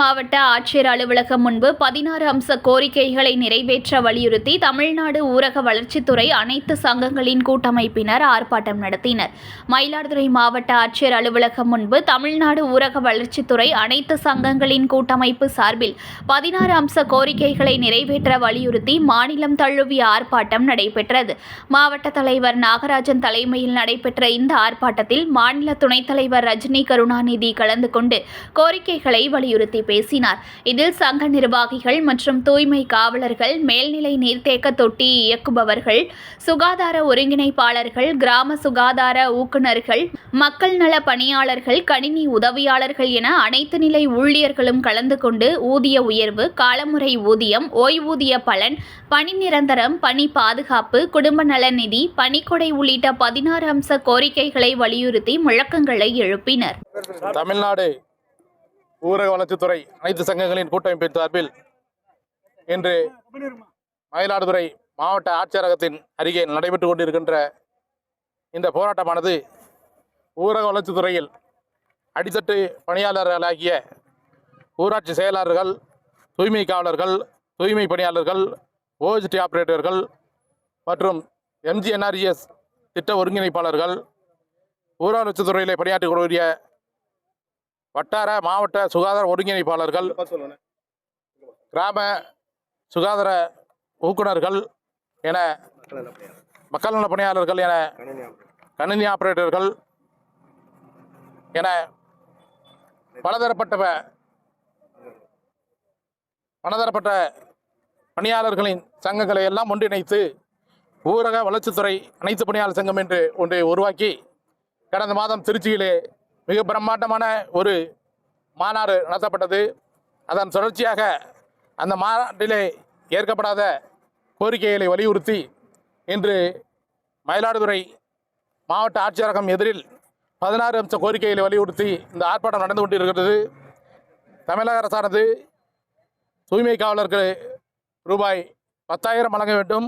மாவட்ட ஆட்சியர் அலுவலகம் முன்பு 16 அம்ச கோரிக்கைகளை நிறைவேற்ற வலியுறுத்தி தமிழ்நாடு ஊரக வளர்ச்சித்துறை அனைத்து சங்கங்களின் கூட்டமைப்பினர் ஆர்ப்பாட்டம் நடத்தினர். மயிலாடுதுறை மாவட்ட ஆட்சியர் அலுவலகம் முன்பு தமிழ்நாடு ஊரக வளர்ச்சித்துறை அனைத்து சங்கங்களின் கூட்டமைப்பு சார்பில் 16 அம்ச கோரிக்கைகளை நிறைவேற்ற வலியுறுத்தி மாநிலம் தழுவிய ஆர்ப்பாட்டம் நடைபெற்றது. மாவட்ட தலைவர் நாகராஜன் தலைமையில் நடைபெற்ற இந்த ஆர்ப்பாட்டத்தில் மாநில துணைத் தலைவர் ரஜினி கருணாநிதி கலந்து கொண்டு கோரிக்கைகளை வலியுறுத்தி பேசினார். இதில் சங்க நிர்வாகிகள் மற்றும் தூய்மை காவலர்கள், மேல்நிலை நீர்த்தேக்க தொட்டி இயக்குபவர்கள், சுகாதார ஒருங்கிணைப்பாளர்கள், கிராம சுகாதார ஊக்குநர்கள், மக்கள் நல பணியாளர்கள், கணினி உதவியாளர்கள் என அனைத்து நிலை ஊழியர்களும் கலந்து கொண்டு ஊதிய உயர்வு, காலமுறை ஊதியம், ஓய்வூதிய பலன், பணி நிரந்தரம், பணி பாதுகாப்பு, குடும்ப நல நிதி, பணிக்கொடை உள்ளிட்ட 16 அம்ச கோரிக்கைகளை வலியுறுத்தி முழக்கங்களை எழுப்பினர். தமிழ்நாடு ஊரக வளர்ச்சித்துறை அனைத்து சங்கங்களின் கூட்டமைப்பின் சார்பில் இன்று மயிலாடுதுறை மாவட்ட ஆட்சியரகத்தின் அருகே நடைபெற்றுக் கொண்டிருக்கின்ற இந்த போராட்டமானது ஊரக வளர்ச்சித்துறையில் அடித்தட்டு பணியாளர்களாகிய ஊராட்சி செயலாளர்கள், தூய்மை காவலர்கள், தூய்மை பணியாளர்கள், ஓஎஸ்டி ஆபரேட்டர்கள் மற்றும் எம்ஜிஎன்ஆர்ஜிஎஸ் திட்ட ஒருங்கிணைப்பாளர்கள், ஊரக வளர்ச்சித்துறையில் பணியாற்றக்கூடிய வட்டார மாவட்ட சுகாதார ஒருங்கிணைப்பாளர்கள், கிராம சுகாதார ஊக்குநர்கள் என மக்கள் நல பணியாளர்கள் என கணினி ஆபரேட்டர்கள் என பலதரப்பட்ட பணியாளர்களின் சங்கங்களை எல்லாம் ஒன்றிணைத்து ஊரக வளர்ச்சித்துறை அனைத்து பணியாளர் சங்கம் என்று ஒன்றை உருவாக்கி கடந்த மாதம் திருச்சியிலே மிக பிரம்மாண்டமான ஒரு மாநாடு நடத்தப்பட்டது. அதன் தொடர்ச்சியாக அந்த மாநாட்டிலே ஏற்கப்படாத கோரிக்கைகளை வலியுறுத்தி இன்று மயிலாடுதுறை மாவட்ட ஆட்சியரகம் எதிரில் 16 அம்ச கோரிக்கைகளை வலியுறுத்தி இந்த ஆர்ப்பாட்டம் நடந்து கொண்டிருக்கிறது. தமிழக அரசானது தூய்மை காவலருக்கு ரூபாய் 10,000 வழங்க வேண்டும்,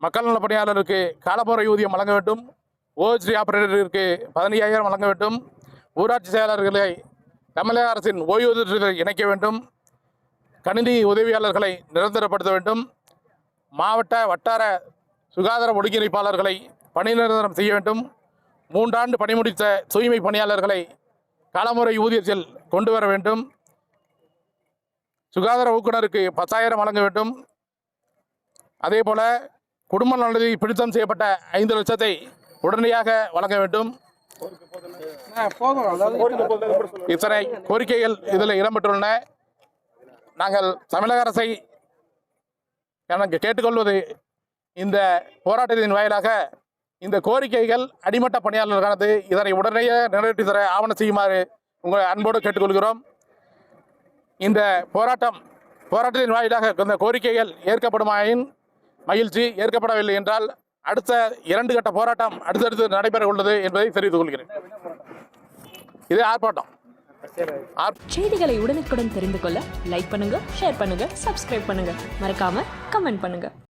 மக்கள் நல பணியாளருக்கு காலமுறை ஊதியம் வழங்க வேண்டும், ஓஎஸ்டி ஆபரேட்டருக்கு 15,000 வழங்க வேண்டும், ஊராட்சி செயலாளர்களை தமிழக அரசின் ஓய்வூதியத்தில் இணைக்க வேண்டும், கணினி உதவியாளர்களை நிரந்தரப்படுத்த வேண்டும், மாவட்ட வட்டார சுகாதார ஒருங்கிணைப்பாளர்களை பணி நிரந்தரம் செய்ய வேண்டும், 3 ஆண்டு பணி முடித்த தூய்மை பணியாளர்களை காலமுறை ஊதியத்தில் கொண்டு வர வேண்டும், சுகாதார ஊக்குநருக்கு 10,000 வழங்க வேண்டும், அதேபோல குடும்ப நலனை பிடித்தம் செய்யப்பட்ட 5 லட்சத்தை உடனடியாக வழங்க வேண்டும். இத்தனை கோரிக்கைகள் இதில் இடம்பெற்றுள்ளன. நாங்கள் தமிழக அரசை எனக்கு கேட்டுக்கொள்வது, இந்த போராட்டத்தின் வாயிலாக இந்த கோரிக்கைகள் அடிமட்ட பணியாளர்களுக்கானது. இதனை உடனடியாக நிறைவேற்றி தர ஆவணம் செய்யுமாறு உங்கள் அன்போடு கேட்டுக்கொள்கிறோம். இந்த போராட்டத்தின் வாயிலாக இந்த கோரிக்கைகள் ஏற்கப்படுமாயின் மகிழ்ச்சி, ஏற்கப்படவில்லை என்றால் அடுத்த 2 கட்ட போராட்டம் அடுத்தடுத்து நடைபெற உள்ளது என்பதை தெரிவித்துக் கொள்கிறேன். இது ஆர்ப்பாட்டம். செய்திகளை உடனுக்குடன் தெரிந்து கொள்ள லைக் பண்ணுங்க, ஷேர் பண்ணுங்க, சப்ஸ்கிரைப் பண்ணுங்க, மறக்காம கமெண்ட் பண்ணுங்க.